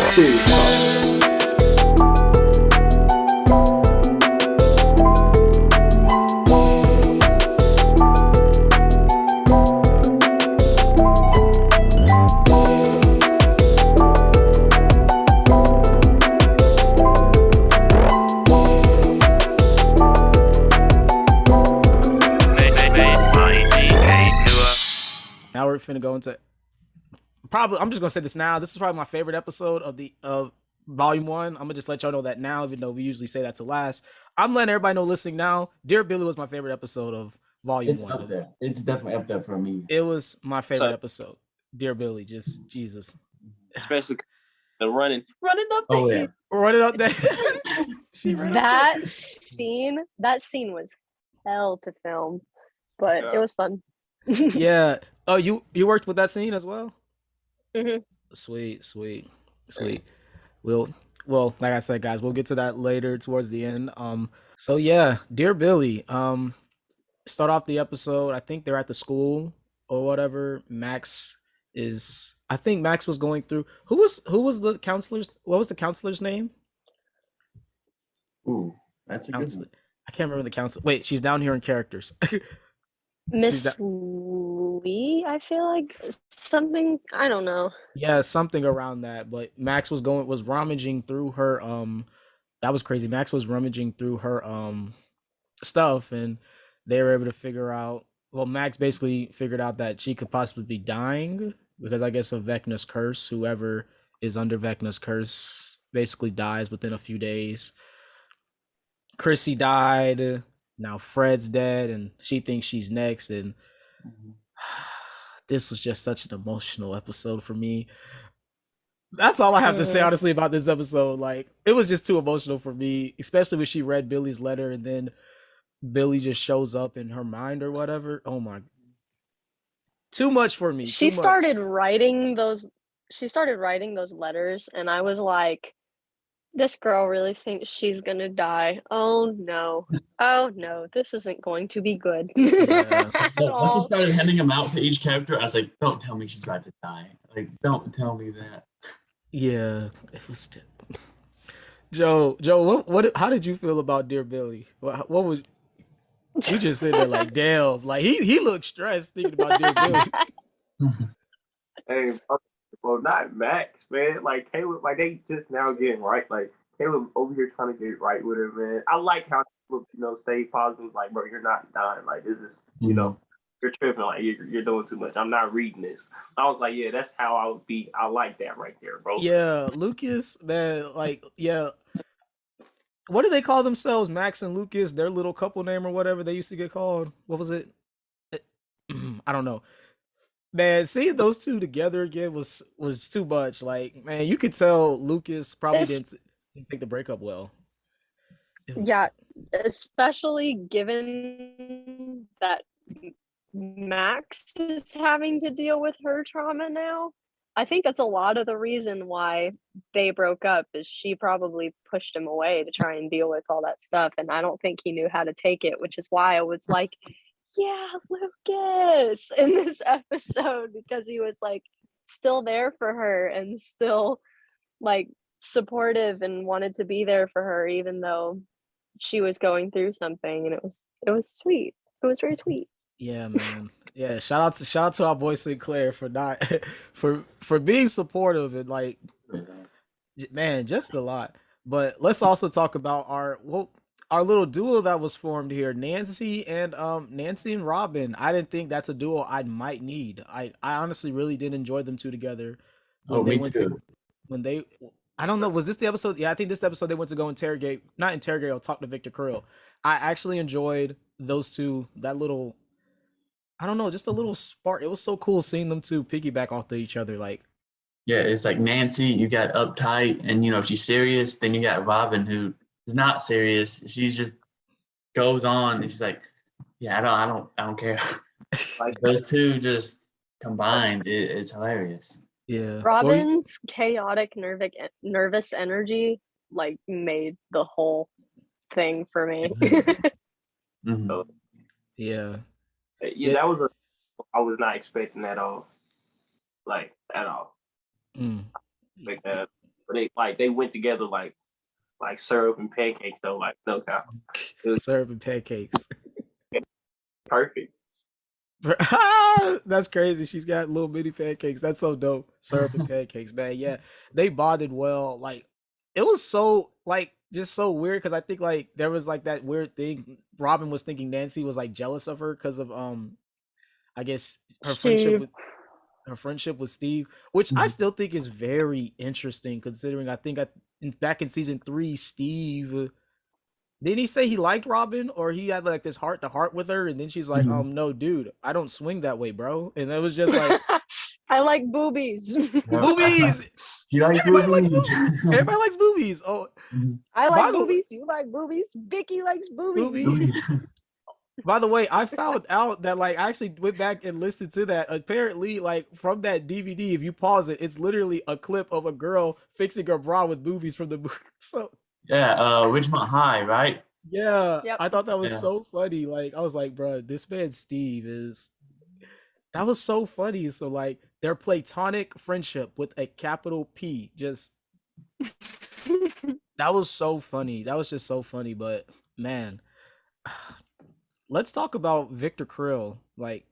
Serious talk. Now we're finna go into probably. I'm just gonna say this now. This is probably my favorite episode of Volume One. I'm gonna just let y'all know that now, even though we usually say that to last. I'm letting everybody know listening now. Dear Billy was my favorite episode of Volume It's One. up there. It's definitely up there for me. It was my favorite episode. Dear Billy, just Jesus. Especially the running up the Oh, yeah. hill. Running up there. She ran up That there. scene was hell to film, but Yeah. it was fun. Yeah. Oh, you worked with that scene as well? Mhm. Sweet. Well, like I said, guys, we'll get to that later towards the end. So yeah, Dear Billy. Start off the episode. I think they're at the school or whatever. I think Max was going through. Who was the counselor's? What was the counselor's name? Ooh, that's a good Counselor. one. I can't remember the counselor. Wait, she's down here in characters. Miss Lee, I feel like something. I don't know. Yeah, something around that. But Max was rummaging through her. That was crazy. Max was rummaging through her stuff, and they were able to figure out. Well, Max basically figured out that she could possibly be dying because I guess of Vecna's curse. Whoever is under Vecna's curse basically dies within a few days. Chrissy died. Now Fred's dead, and she thinks she's next. And this was just such an emotional episode for me. That's all I have to say, honestly, about this episode. Like, it was just too emotional for me, especially when she read Billy's letter and then Billy just shows up in her mind or whatever. Oh my. Too much for me. She started writing those letters, and I was like, this girl really thinks she's gonna die. Oh no, this isn't going to be good. Yeah. Once you started handing them out to each character, I was like, don't tell me she's about to die. Like, don't tell me that. Yeah, it was. Joe, how did you feel about Dear Billy? What was you just sitting there like, damn, like he looked stressed thinking about Dear Billy. Hey, well, not Max, man. Like Caleb, like they just now getting right. Like Caleb over here trying to get right with her, man. I like how stay positive. Like, bro, you're not dying. Like, this is, you're tripping. Like, you're doing too much. I'm not reading this. I was like, yeah, that's how I would be. I like that right there, bro. Yeah, Lucas, man, like, yeah. What do they call themselves? Max and Lucas, their little couple name or whatever they used to get called. What was it? I don't know. Man, seeing those two together again was too much. Like, man, you could tell Lucas probably didn't take the breakup well. Yeah, especially given that Max is having to deal with her trauma now. I think that's a lot of the reason why they broke up is she probably pushed him away to try and deal with all that stuff. And I don't think he knew how to take it, which is why I was like, yeah, Lucas in this episode, because he was like still there for her and still like supportive and wanted to be there for her, even though she was going through something. And it was sweet. It was very sweet. Yeah, man. Yeah, shout out to our boy Sinclair for not for being supportive and like, man, just a lot. But let's also talk about our little duo that was formed here, Nancy and Robin. I didn't think that's a duo I might need. I honestly really did enjoy them two together. Me too. I don't know, was this the episode? Yeah, I think this episode they went to go not interrogate or talk to Victor Krill. I actually enjoyed those two, that little, I don't know, just a little spark. It was so cool seeing them two piggyback off of each other. Like, yeah, it's like Nancy, you got uptight and she's serious. Then you got Robin, who is not serious. She's just goes on and she's like, yeah, I don't care. Like those two just combined is hilarious. Yeah. Robin's chaotic nervous energy like made the whole thing for me. Mm-hmm. Yeah. Yeah, that was I was not expecting at all. Like, at all. Mm. Like that. But they went together like syrup and pancakes though, like no doubt. It was Syrup and pancakes. perfect. That's crazy. She's got little mini pancakes. That's so dope. Syrup and pancakes, man. Yeah, they bonded well. Like it was so like just so weird because I think like there was like that weird thing. Robin was thinking Nancy was like jealous of her because of I guess Steve. her friendship with Steve, which I still think is very interesting considering back in season 3, Steve didn't he say he liked Robin or he had like this heart to heart with her, and then she's like, Mhm. no, dude, I don't swing that way, bro. And it was just like I like boobies. boobies. He likes Everybody likes movies. boobies. Everybody likes boobies. Oh, I by like the way, boobies. You like boobies. Vicky likes boobies. boobies. By the way, I found out that like I actually went back and listened to that. Apparently, like from that DVD, if you pause it, it's literally a clip of a girl fixing her bra with boobies from the movie. So Yeah, Ridgemont High, right? yeah, Yep. I thought that was Yeah. so funny. Like I was like, bro, this man Steve is. That was so funny. So like their platonic friendship with a capital P, just that was so funny. That was just so funny. But man, let's talk about Victor Krill. Like,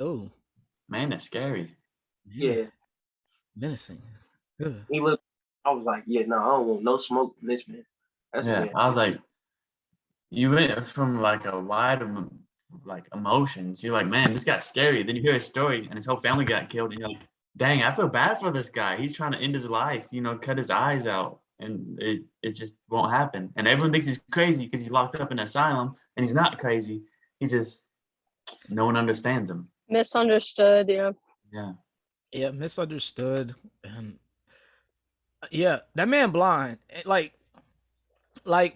oh, Man, that's scary. man, Yeah, menacing. Ugh. he looked. I was like, yeah, no, I don't want no smoke from this man. That's Yeah, man. I was like, you went from like a wide of like emotions. You're like, man, this guy's scary. Then you hear his story and his whole family got killed, and you're like, dang, I feel bad for this guy. He's trying to end his life, cut his eyes out, and it just won't happen. And everyone thinks he's crazy because he's locked up in an asylum, and he's not crazy. He just no one understands him. Misunderstood. Yeah. Yeah. Yeah, misunderstood. And yeah, that man blind. Like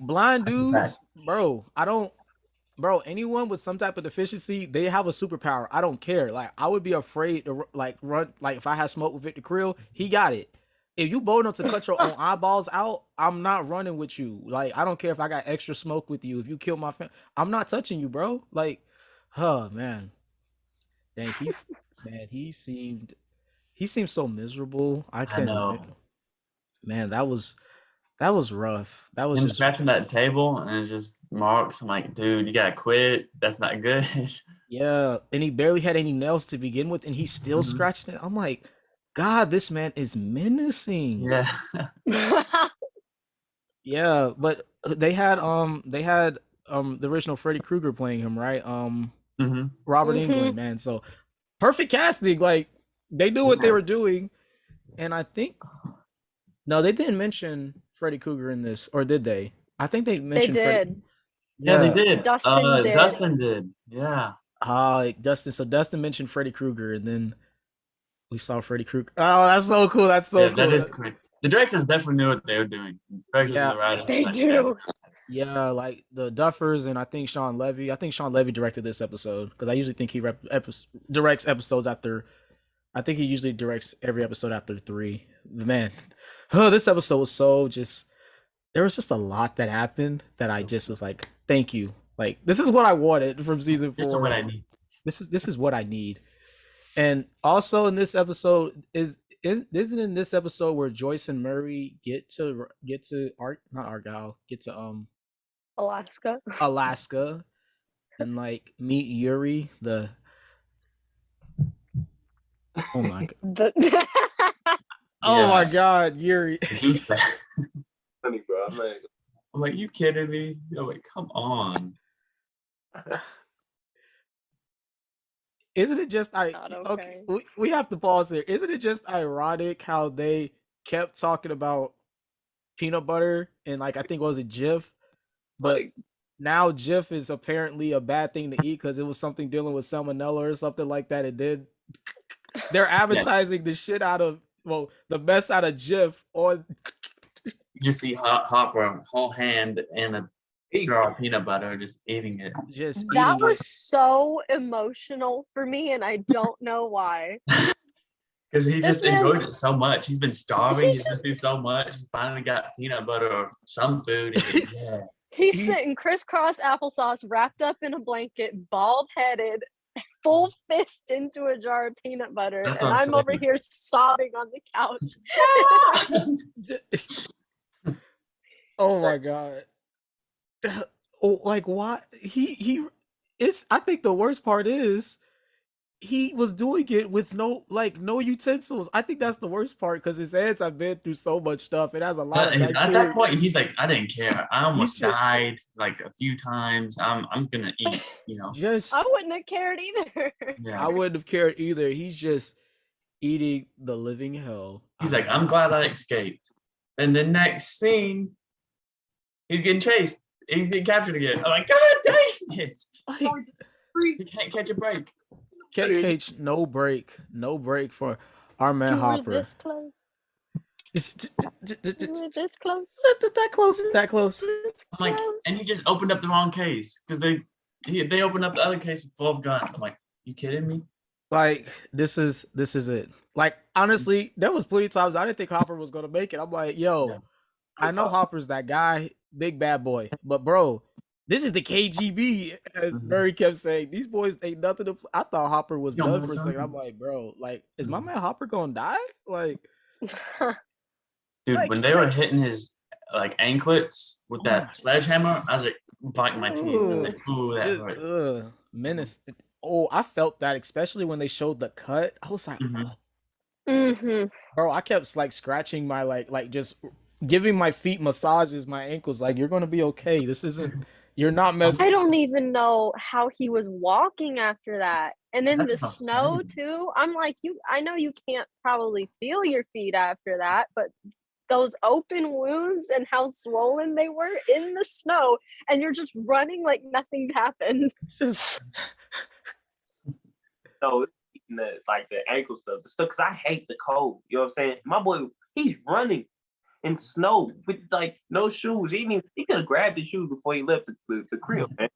blind That's a dudes, fact. bro. Bro, anyone with some type of deficiency, they have a superpower. I don't care. Like I would be afraid to like run. Like if I had smoke with Victor Krill, he got it. If you bold enough to cut your own eyeballs out, I'm not running with you. Like I don't care if I got extra smoke with you. If you kill my family, I'm not touching you, bro. Like, oh man, dang he seemed so miserable. I I can't. know. Man, that was rough. That was Him just scratching that table and it's just marks. I'm like, dude, you gotta quit. That's not good. yeah. And he barely had any nails to begin with, and he's still Mhm. scratching it. I'm like, God, this man is menacing. Yeah. Yeah, but they had the original Freddy Krueger playing him, right? hmm Robert Englund, man. So perfect casting. Like they knew what they Yeah. were doing, and I think no, they didn't mention Freddy Krueger in this, or did they? I think they They mentioned Freddy. did. Yeah, they Yeah. did. Dustin did. Dustin did. Yeah. Dustin. So Dustin mentioned Freddy Krueger, and then we saw Freddy Krueger. Oh, that's so cool. That's so Yeah, cool. that is correct. The directors definitely knew what they were doing. Directors Yeah. and the writers, They like, do. Yeah, like the Duffers, and I think Sean Levy. I think Sean Levy directed this episode because I usually think he directs episodes after. I think he usually directs every episode after 3. Man, this episode was so just. There was just a lot that happened that I just was like, thank you. Like this is what I wanted from season 4. This is what I need. This is what I need. And also in this episode isn't in this episode where Joyce and Murray get to not Argyle, get to Alaska. Alaska and like meet Yuri, the oh my god. Oh my god, Yuri. Douchebag. Funny, bro. I'm like, I'm like, you kidding me? I'm like, come on. Isn't it just Not okay? okay. We have to pause there. Isn't it just ironic how they kept talking about peanut butter and like I think was it Jif, but like, now Jif is apparently a bad thing to eat because it was something dealing with salmonella or something like that. And then they're advertising the shit out of the mess out of Jif on. You just see Hopper, whole hand and a jar of peanut butter, just eating it. Just That eating was so emotional for me, and I don't know why. Because he This just enjoyed man's- it so much. He's been starving. He's He's been just- through so much. He finally got peanut butter or some food. He's like, yeah. He's sitting crisscross applesauce, wrapped up in a blanket, bald headed, full fist into a jar of peanut butter, That's and what I'm I'm over saying. here sobbing on the couch. Oh my god. Oh, like why he it's I think the worst part is he was doing it with no utensils. I think that's the worst part because his hands have been through so much stuff. It has a lot But of at that bacteria. point, he's like, I didn't care. I He's almost just died like a few times. I'm gonna eat. just I wouldn't have cared either. Yeah. I wouldn't have cared either. He's just eating the living hell He's out like, of I'm it. glad I escaped. And the next scene, he's getting chased. He's getting captured again. I'm like, God dang it! Like He can't catch a break. KK, no break for our man You were Hopper. this close. You were this close. That close, that close. This I'm like, and he just opened up the wrong case because they opened up the other case full of guns. I'm like, you kidding me? Like this is it. Like honestly, there was plenty of times I didn't think Hopper was gonna make it. I'm like, yo, Yeah. I know Hopper's that guy, big bad boy, but bro, this is the KGB, as Murray kept saying. These boys ain't nothing to. I thought Hopper was Yo, done man, for a second. I'm like, bro, like, is my man Hopper gonna die? Like, Dude, when they were hitting his like anklets with that sledgehammer, I was like biting my teeth. I was like, ooh, that hurts. Menace. Oh, I felt that, especially when they showed the cut. I was like, Mm-hmm. bro, I kept like scratching my like just giving my feet massages, my ankles. Like, you're gonna be okay. This isn't. You're not messed. I don't even know how he was walking after that. And in the snow too. I'm like, I know you can't probably feel your feet after that, but those open wounds and how swollen they were in the snow, and you're just running like nothing happened. Just So the ankle stuff, because I hate the cold. You know what I'm saying? My boy, he's running in snow with like no shoes. He could have grabbed the shoes before he left the crib, man.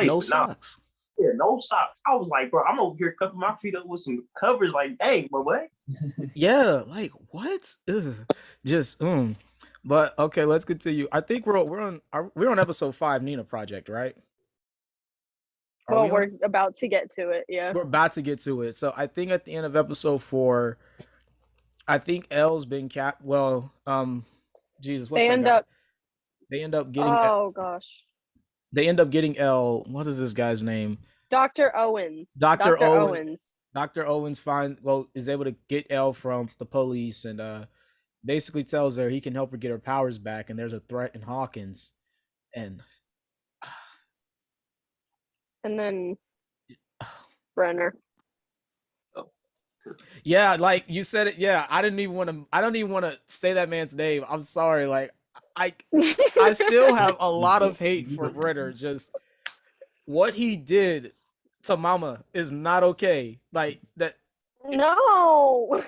no socks. Yeah, no socks. I was like, bro, I'm over here covering my feet up with some covers. Like, dang, bro, what? Yeah, like what? Ugh. Just But okay, let's continue. I think we're on episode 5, Nina Project, right? Well, we're about to get to it. Yeah, we're about to get to it. So I think at the end of episode 4, I think L's been capped. Well, Jesus, what's they that end guy? up. They end up getting. Oh gosh. They end up getting L. What is this guy's name? Dr. Owens. Dr. Owens. Dr. Owens is able to get Elle from the police and basically tells her he can help her get her powers back, and there's a threat in Hawkins. And then Brenner. Yeah, like you said it. Yeah, I don't even want to say that man's name. I'm sorry. Like I still have a lot of hate for Brenner. Just what he did to Mama is not okay. Like that. No.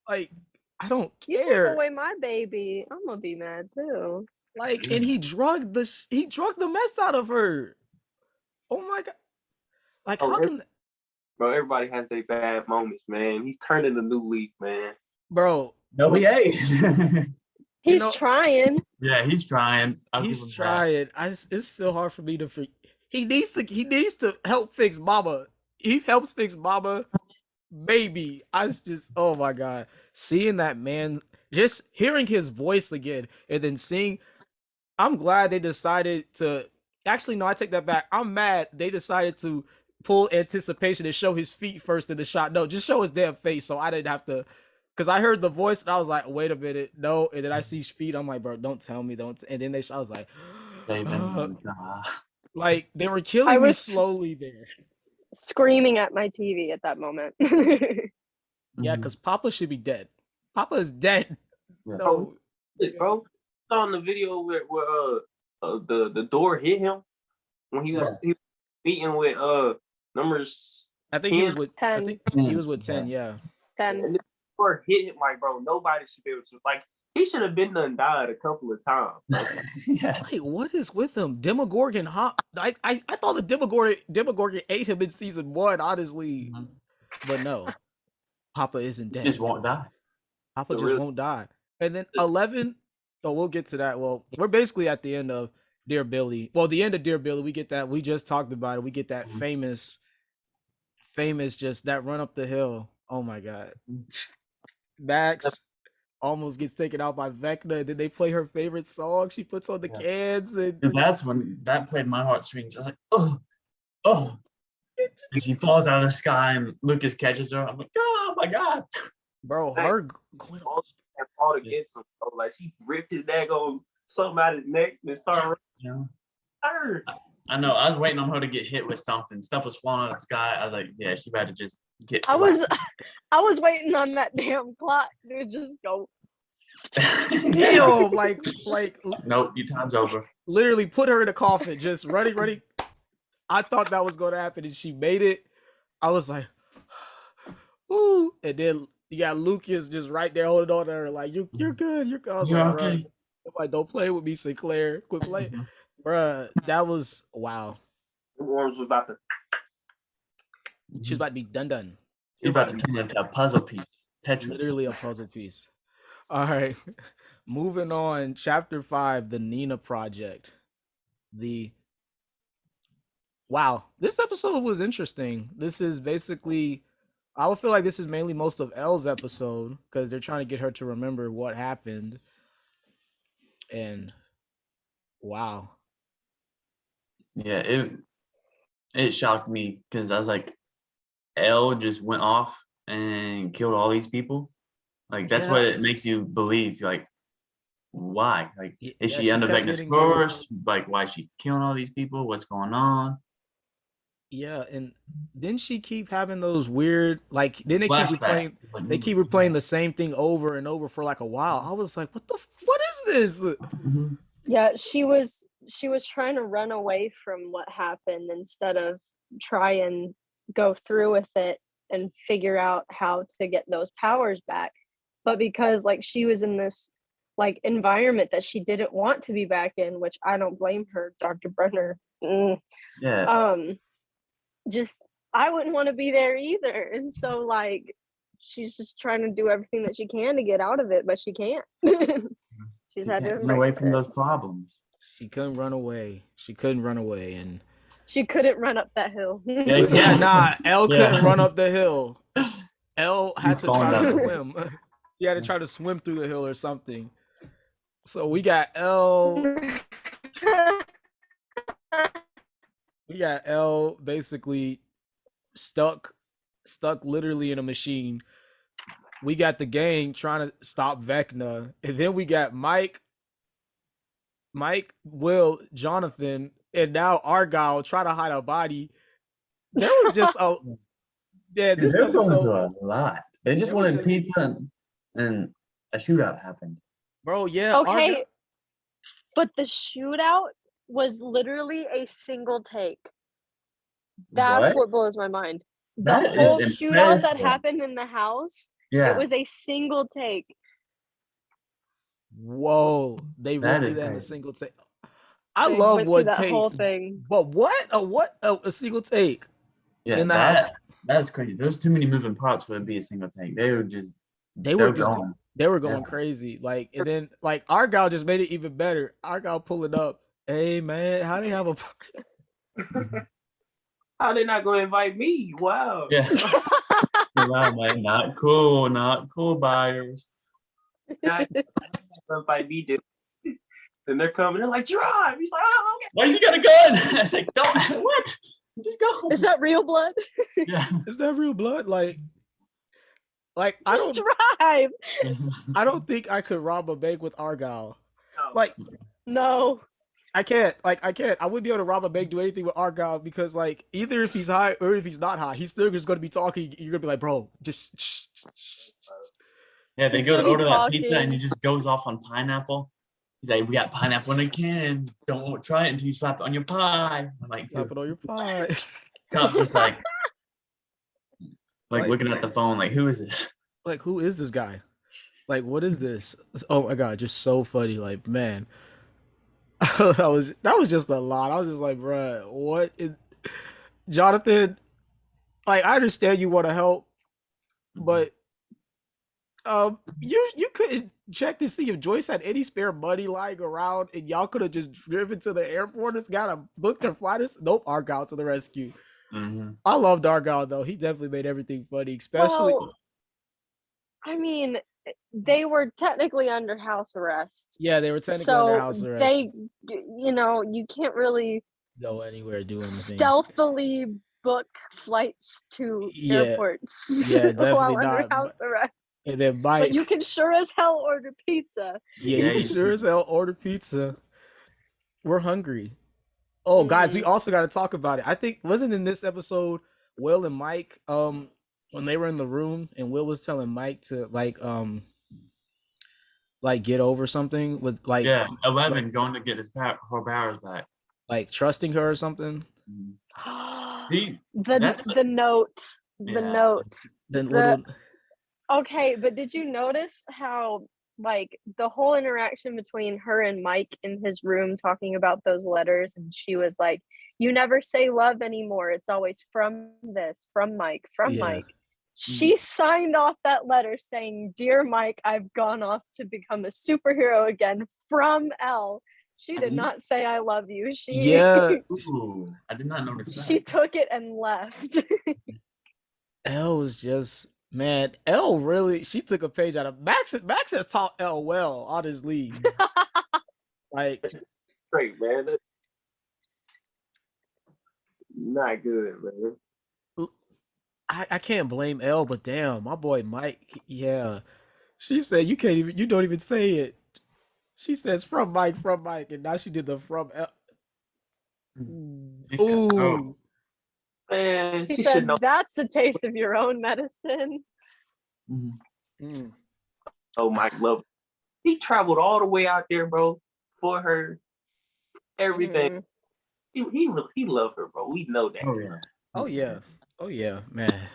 Like I don't care. You took away my baby. I'm gonna be mad too. Like, and he drugged the mess out of her. Oh my god! Like, how can? Bro, everybody has their bad moments, man. He's turning a new leaf, man. Bro, no, he ain't. He's trying. Yeah, he's trying. He's trying. It's still hard for me to. He needs to help fix Mama. He helps fix Mama. Maybe oh my god, seeing that man, just hearing his voice again, and then seeing. I'm glad they decided to. Actually, no, I take that back. I'm mad they decided to pull anticipation and show his feet first in the shot. No, just show his damn face, so I didn't have to. Because I heard the voice and I was like, wait a minute, no. And then I see feet. I'm like, bro, don't tell me, don't. And then I was like, like they were killing me slowly there. Screaming at my TV at that moment. Yeah, because Papa should be dead. Papa is dead. Yeah. No, bro. Saw in the video where the door hit him when he was meeting with numbers. I think 10? he was with 10. I think he was with 10. Yeah. 10. And the door hit him like, bro. Nobody should be able to like. He should have been done died a couple of times. Yeah. Wait, what is with him? Demogorgon I thought the Demogorgon ate him in season 1, honestly. But no. Papa isn't dead. He just won't die. Papa just won't die. And then 11. Oh, we'll get to that. Well, we're basically at the end of Dear Billy. Well, the end of Dear Billy, we get that. We just talked about it. We get that famous famous just that run up the hill. Oh my god. Max almost gets taken out by Vecna. Then they play her favorite song. She puts on the cans and Dude, that's when that played my heartstrings. I was like, oh. And she falls out of the sky and Lucas catches her. I'm like, oh my god. bro, her going all and fought against him. So, like she ripped his daggone something out of his neck and started. You know? Her. I know. I was waiting on her to get hit with something. Stuff was falling out of the sky. I was like, yeah, she better just get. I was waiting on that damn clock to just go. damn, like nope, your time's over. literally put her in a coffin, just running. I thought that was going to happen, and she made it. I was like, ooh, and then you got Lucas just right there holding on to her, like you're good, you're good. I was You're like, okay. like, don't play with me, Sinclair. Quit playing, bruh. That was wow. The worms was about to. She was about to be done. She's about to turn into a puzzle piece. Tetris. Literally a puzzle piece. All right, moving on. Chapter 5, the Nina Project. Wow, this episode was interesting. This is basically, I would feel like this is mainly most of Elle's episode because they're trying to get her to remember what happened. And wow. Yeah, it shocked me because I was like, Elle just went off and killed all these people. Like that's what it makes you believe. Like, why? Like, is she under Vecna's curse? Like, why is she killing all these people? What's going on? Yeah, and didn't she keep having those weird like? Then they keep replaying. Like, they keep replaying the same thing over and over for like a while. I was like, what is this? Yeah, she was trying to run away from what happened instead of try and go through with it and figure out how to get those powers back. But because like she was in this like environment that she didn't want to be back in, which I don't blame her, Dr. Brenner. Yeah. Just I wouldn't want to be there either. And so like she's just trying to do everything that she can to get out of it, but she can't. She's had to run away from those problems. She couldn't run away. And she couldn't run up that hill. Yeah, nah, Elle couldn't run up the hill. Elle had to try to swim. She had to try to swim through the hill or something. So we got Elle. We got Elle basically stuck literally in a machine. We got the gang trying to stop Vecna, and then we got Mike, Will, Jonathan, and now Argyle trying to hide a body. There was just a this episode a lot. They just wanted pizza and a shootout happened. Bro, yeah. Okay, but the shootout was literally a single take. That's what blows my mind. The whole shootout that happened in the house, it was a single take. Whoa, they really did that in a single take. I love what takes. Whole thing. But a single take. Yeah, that's crazy. There's too many moving parts for it to be a single take. They were going crazy. Like, and then like Argyle just made it even better. Argyle pulling up. Hey man, how they have a how they not gonna invite me? Wow. Yeah. Wow, man, not cool buyers. Not gonna invite me, dude. Then they're coming, they're like, drive. He's like, oh, okay. Why you got a gun? I was like, don't what? Just go. Is that real blood? Yeah. Is that real blood? Like just I don't drive. I don't think I could rob a bank with Argyle. No. Like no. I can't. I wouldn't be able to rob a bank, do anything with Argyle because, like, either if he's high or if he's not high, he's still just going to be talking. You're going to be like, bro, just shh. Yeah, they go to order that pizza and he just goes off on pineapple. He's like, we got pineapple in a can. Don't try it until you slap it on your pie. I'm like, slap it on your pie. Cop's just like looking at the phone, like, who is this? Like, who is this guy? Like, what is this? Oh my God, just so funny. Like, man. that was just a lot. I was just like, bruh, what is Jonathan? Like, I understand you want to help, but you couldn't check to see if Joyce had any spare money lying around, and y'all could have just driven to the airport and got a booked their flight. Nope, Argyle to the rescue. Mhm. I love Dargal though. He definitely made everything funny, especially. Well, I mean, they were technically under house arrest. Yeah, they were technically under So house arrest. they, you can't really Go anywhere, do anything. stealthily book flights to Yeah, airports yeah, definitely while under not. house arrest. And then But you can sure as hell order pizza. Yeah, you Yeah, can you sure can. as hell order pizza. We're hungry. Oh, guys, we also got to talk about it. I think wasn't in this episode Will and Mike when they were in the room and Will was telling Mike to like get over something with Yeah, 11 like, going to get her powers back. like trusting her or something. See, the note. The Yeah. note. Then little Okay, but did you notice how like the whole interaction between her and Mike in his room talking about those letters, and she was like, "You never say love anymore. It's always from this, from Mike, from Yeah. Mike." She signed off that letter saying, "Dear Mike, I've gone off to become a superhero again from L." She did not say I love you. She Yeah, Ooh, I did not notice that. she took it and left. L was just man. L really she took a page out of Max. Max has taught L well, honestly. Like Great, man. That's not good, man. I can't blame L, but damn, my boy Mike. Yeah, she said you can't even. You don't even say it. She says from Mike, and now she did the from L. Ooh, Man, She she said, should know. "That's a taste of your own medicine." Mm. Oh, Mike love. He traveled all the way out there, bro, for her. Everything. He loved her, bro. We know that. Oh yeah. Oh yeah, oh yeah, man.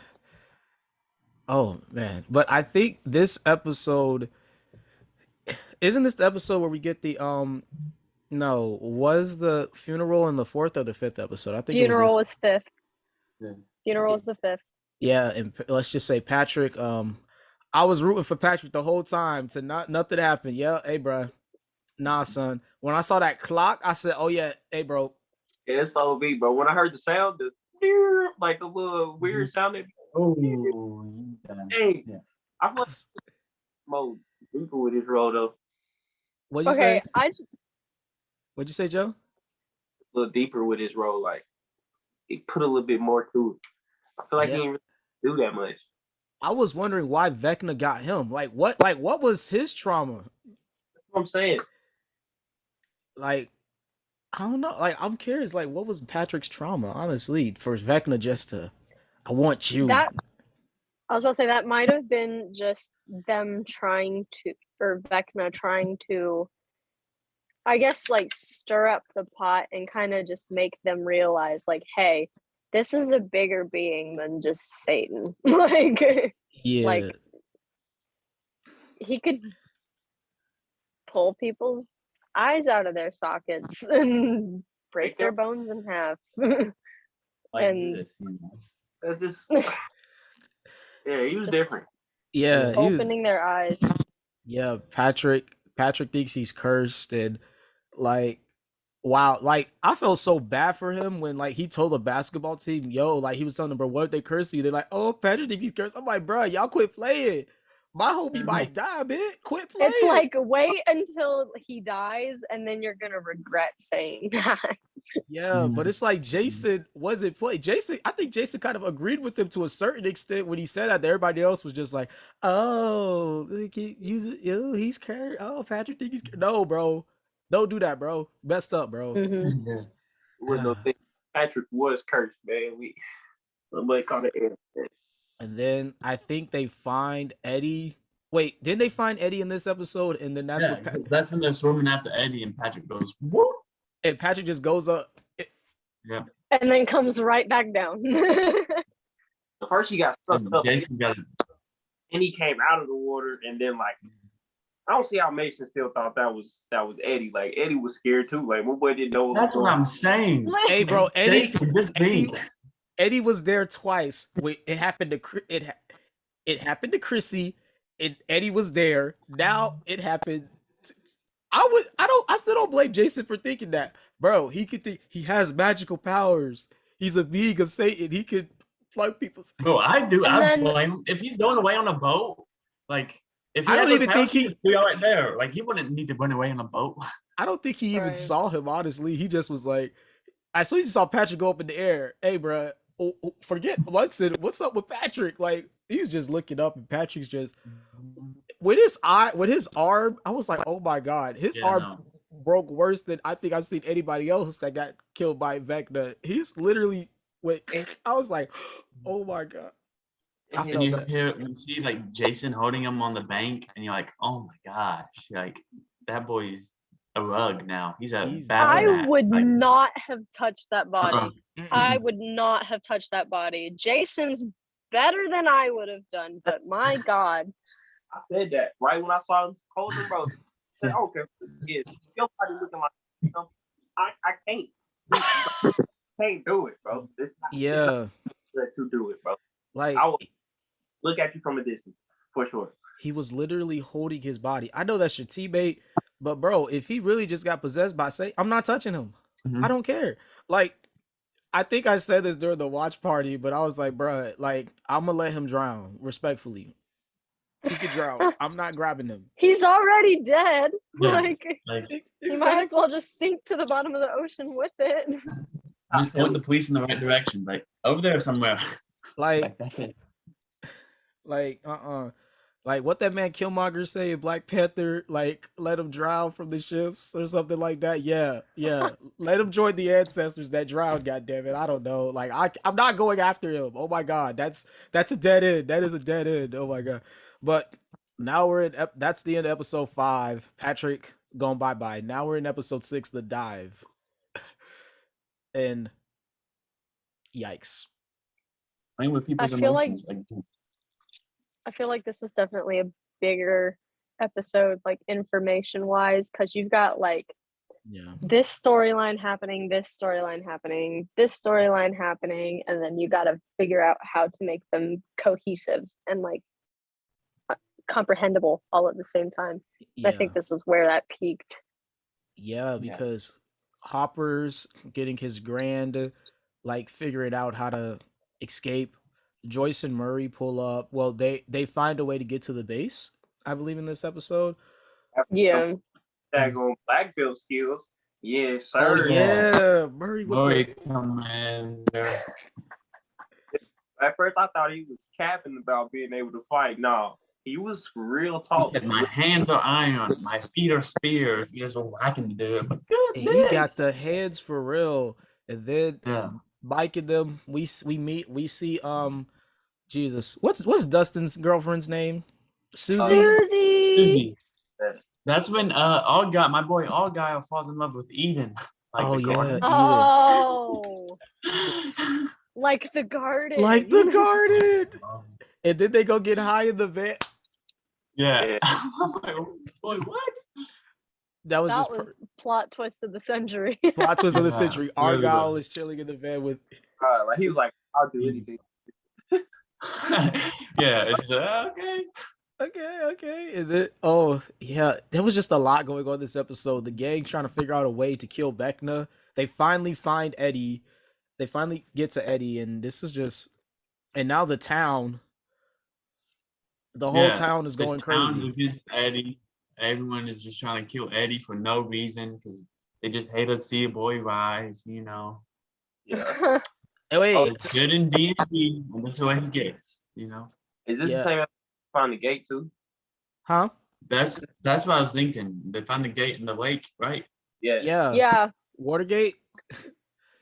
Oh man, but I think this episode isn't this the episode where we get the no, was the funeral in the fourth or the fifth episode? I think Funeral it was was fifth. Yeah. Funeral was the fifth. yeah, and let's just say Patrick. I was rooting for Patrick the whole time to nothing happened. Yeah, hey, bro. Nah, son. When I saw that clock, I said, "Oh yeah, hey, bro." Yeah, it's OB, bro. When I heard the sound, like the little weird sound, Oh, hey, yeah. I feel like more deeper with his role though. What'd you Okay, say? What'd you say, Joe? A little deeper with his role, like he put a little bit more to it. I feel like he didn't really do that much. I was wondering why Vecna got him. Like what was his trauma? That's what I'm saying. Like, I don't know. Like, I'm curious. Like, what was Patrick's trauma? Honestly, for Vecna just to, I want you. I was about to say that might have been just them trying to, or Vecna trying to, I guess, like stir up the pot and kind of just make them realize, like, hey, this is a bigger being than just Satan. Yeah. Like he could pull people's eyes out of their sockets and break their bones in half. Like And- this, you know. That's just yeah, he was Just- different. Yeah, he was. Opening their eyes. Yeah, Patrick thinks he's cursed and like wow, like I felt so bad for him when like he told the basketball team, yo, like he was telling them, bro, what if they curse you? They're like, oh, Patrick thinks he's cursed. I'm like, bro, y'all quit playing. My homie might die, man. Quit playing. It's like wait until he dies and then you're gonna regret saying that. yeah, but it's like Jason wasn't playing. I think Jason kind of agreed with him to a certain extent when he said that. Everybody else was just like, oh, he's cursed. Oh, Patrick think he's cursed. No, bro. Don't do that, bro. Messed up, bro. Yeah. With no thing. Patrick was cursed, man. Somebody called it. And then I think they find Eddie. Wait, didn't they find Eddie in this episode? And then that's Yeah, what because that's when they're swimming after Eddie and Patrick goes, whoop. and Patrick just goes up. Yeah. And then comes right back down. First he got sucked up, Jason's got it. and he came out of the water, and then like I don't see how Mason still thought that was Eddie. Like Eddie was scared too. Like my boy didn't know what was That's what going on. I'm saying. Hey, bro, Eddie. Jason, just think. Eddie was there twice. Wait, it happened to it happened to Chrissy, and Eddie was there. Now it happened. I still don't blame Jason for thinking that, bro. He could think he has magical powers. He's a being of Satan. He could plug people's. Bro, I then, blame him. If he's going away on a boat, like if he I had don't those even powers, think he'd just be all right there. Like he wouldn't need to run away on a boat. I don't think he even Right. saw him. Honestly, he just was like, as soon as he saw Patrick go up in the air, hey, bro, forget Munson. What's up with Patrick? Like he's just looking up, and Patrick's just with his arm. I was like, oh my god, his Yeah, arm no. broke worse than I think I've seen anybody else that got killed by Vecna. He's literally I was like, oh my god. I And felt you that. hear you see like Jason holding him on the bank, and you're like, oh my gosh, like that boy's a rug now. He's a He's battle I mat. would Like, not have touched that body. uh-uh. I would not have touched that body. Jason's better than I would have done, but my God. I said that right when I saw him holding him, bro. I said, okay, yeah, your body looking like I can't. Can't do it, bro. It's not Yeah, good to do it, bro. like I will look at you from a distance for sure. he was literally holding his body. I know that's your teammate, but bro, if he really just got possessed by Satan, I'm not touching him. I don't care. Like, I think I said this during the watch party, but I was like, bro, like, I'm gonna let him drown respectfully. He could drown. I'm not grabbing him. He's already dead. Yes. Like, Like you might as well just sink to the bottom of the ocean with it. just point the police in the right direction, like over there somewhere. Like, that's it. like, like what that man Killmonger say in Black Panther, like let him drown from the ships or something like that. Yeah, let him join the ancestors that drowned. God damn it, I don't know. Like I'm not going after him. Oh my god, that's a dead end. That is a dead end. Oh my god. But now we're in. That's the end of episode 5. Patrick going bye bye. Now we're in episode 6, the dive. And yikes. Playing with people's I feel like- emotions. I feel like this was definitely a bigger episode, like information wise, because you've got like Yeah. this storyline happening, this storyline happening, this storyline happening, and then you got to figure out how to make them cohesive and like comprehensible all at the same time. Yeah. I think this was where that peaked. Yeah, because Hopper's getting his grand, like figuring out how to escape. Joyce and Murray pull up. Well, they find a way to get to the base, I believe, in this episode. Yeah. Daggone black belt skills. Yes, Oh sir. yeah, Murray with Murray come in there. At first, I thought he was capping about being able to fight. No, he was real He tall. said, my hands are iron, my feet are spears. He just whacking the dude. But he goodness. got the heads for real. And then Yeah. Mike and them, we see Jesus. What's Dustin's girlfriend's name? Susie. Susie. That's when my boy Argyle falls in love with Eden. Like Oh the yeah. garden. Oh, like the garden. Like the garden. And then they go get high in the van. Yeah. I'm like, boy, what? That was That just was plot twist of the century. plot twist of the Yeah, century. really Argyle was. is chilling in the van with. Like he was like, "I'll do anything." Yeah, it's just okay. Okay. And then, oh yeah, there was just a lot going on this episode. The gang trying to figure out a way to kill Vecna. They finally find Eddie. They finally get to Eddie, and this is just. And now the town. The whole town is going the town crazy. is against Eddie. Everyone is just trying to kill Eddie for no reason because they just hate to see a boy rise. You know, Yeah. Hey, wait, it's good in D&D, and that's what he gets. You know, Is this Yeah. the same as find the gate too? huh? that's what I was thinking. They found the gate in the lake, right? Yeah. Yeah. Yeah, Watergate.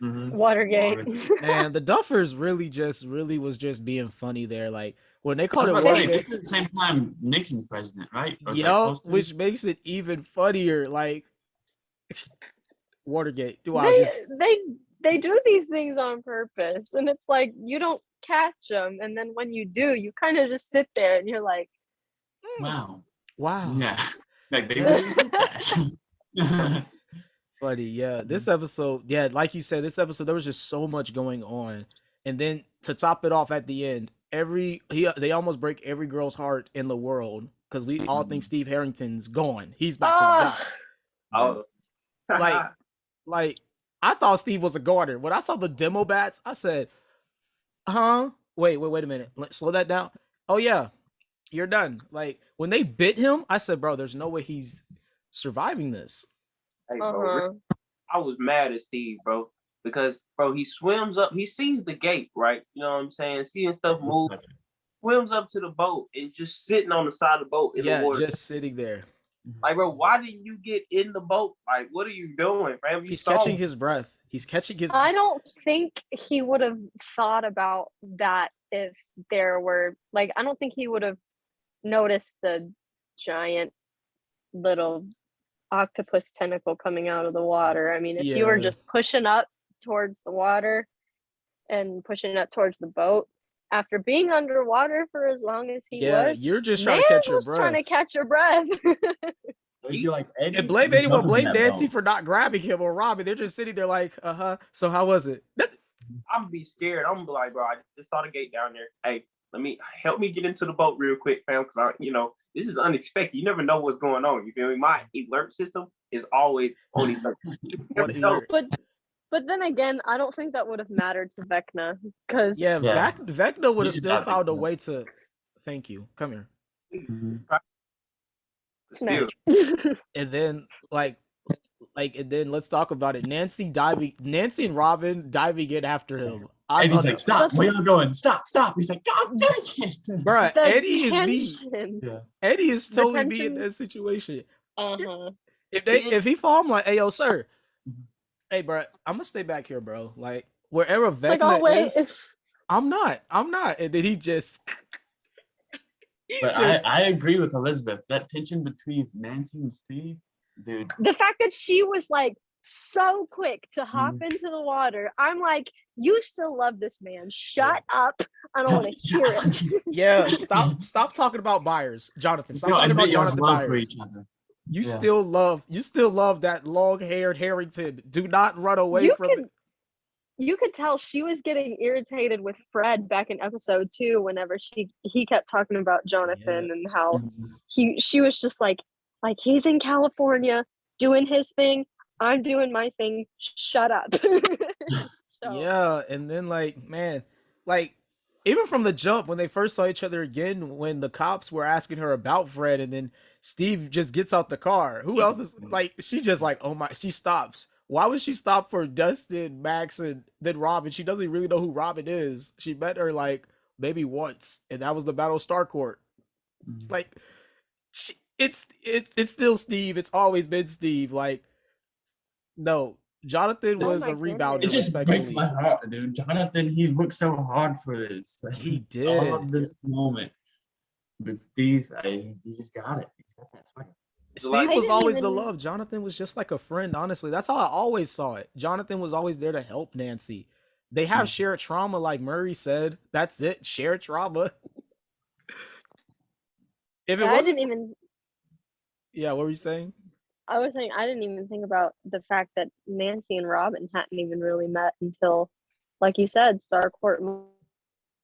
Mm-hmm. Watergate. Man, the Duffers really was just being funny there. Like when they I called was it about to say, Watergate. this is the same time Nixon's president, right? Or it's like Yo, close to which it. makes it even funnier. Like Watergate. Do I just they do these things on purpose, and it's like you don't catch them, and then when you do, you kind of just sit there and you're like, Wow. wow. Yeah. Like they really did that. Funny, yeah. This episode, yeah, like you said, this episode there was just so much going on, and then to top it off at the end, they almost break every girl's heart in the world because we all think Steve Harrington's gone. He's about to die. Oh. Like I thought Steve was a guarder. When I saw the demo bats, I said, huh? Wait a minute. Slow that down. Oh yeah, you're done. Like when they bit him, I said, bro, there's no way he's surviving this. Hey, bro, I was mad at Steve, bro, because bro, he swims up, he sees the gate, right? You know what I'm saying? Seeing stuff move, swims up to the boat and just sitting on the side of the boat in the water. Just sitting there. Like, bro, why didn't you get in the boat? Like, what are you doing, fam? He's catching his breath. He's catching his. I don't think he would have thought about that if there were like. I don't think he would have noticed the giant little octopus tentacle coming out of the water. I mean, if you were just pushing up towards the water and pushing up towards the boat after being underwater for as long as he was, you're just trying to catch your breath. Trying to catch your breath. You're like, Eddie, and blame anyone, blame Nancy for not grabbing him or Robin. They're just sitting there like, so how was it? I'm gonna be scared. I'm gonna be like, bro, I just saw the gate down there. Hey, help me get into the boat real quick, fam, because this is unexpected. You never know what's going on. You feel me? My alert system is always on alert. But then again, I don't think that would have mattered to Vecna because Vecna would have still found a way to. Thank you. Come here. Mm-hmm. And then and then let's talk about it. Nancy and Robin diving in after him. Eddie's like, stop, where you going? Stop. He's like, God dang it. Bruh, Eddie is me. Yeah. Eddie is totally me in that situation. If he fall, I'm like, hey yo, sir. Hey bro, I'm gonna stay back here, bro. Like wherever Vecna is, I'm not. And then he just But I agree with Elizabeth. That tension between Nancy and Steve, dude. The fact that she was like so quick to hop into the water, I'm like, you still love this man. Shut up. I don't want to hear it. Yeah, stop talking about Byers, Jonathan. Stop talking about Jonathan Byers. You still love that long-haired Harrington. Do not run away from it. You could tell she was getting irritated with Fred back in episode 2 whenever he kept talking about Jonathan and how she was just like he's in California doing his thing, I'm doing my thing, shut up. And then even from the jump when they first saw each other again, when the cops were asking her about Fred and then Steve just gets out the car. Who else is she just oh my, she stops. Why would she stop for Dustin, Max, and then Robin? She doesn't really know who Robin is. She met her maybe once, and that was the Battle of Starcourt. It's still Steve. It's always been Steve. No, Jonathan was a rebounder. It just breaks my heart, dude. Jonathan, he worked so hard for this. He did. All of this moment. But Steve, he just got it. He's got that swag. Steve was always the love. Jonathan was just like a friend, honestly. That's how I always saw it. Jonathan was always there to help Nancy. They have shared trauma, like Murray said. That's it. Shared trauma. Yeah, what were you saying? I was saying I didn't even think about the fact that Nancy and Robin hadn't even really met until, like you said, Starcourt, and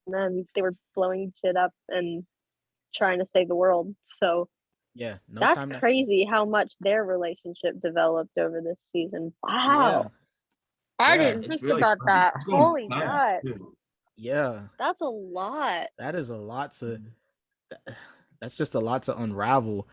then they were blowing shit up and trying to save the world. So that's crazy how much their relationship developed over this season. Wow. I didn't think about that. Holy nuts. Yeah. That's a lot. That is a lot that's just a lot to unravel.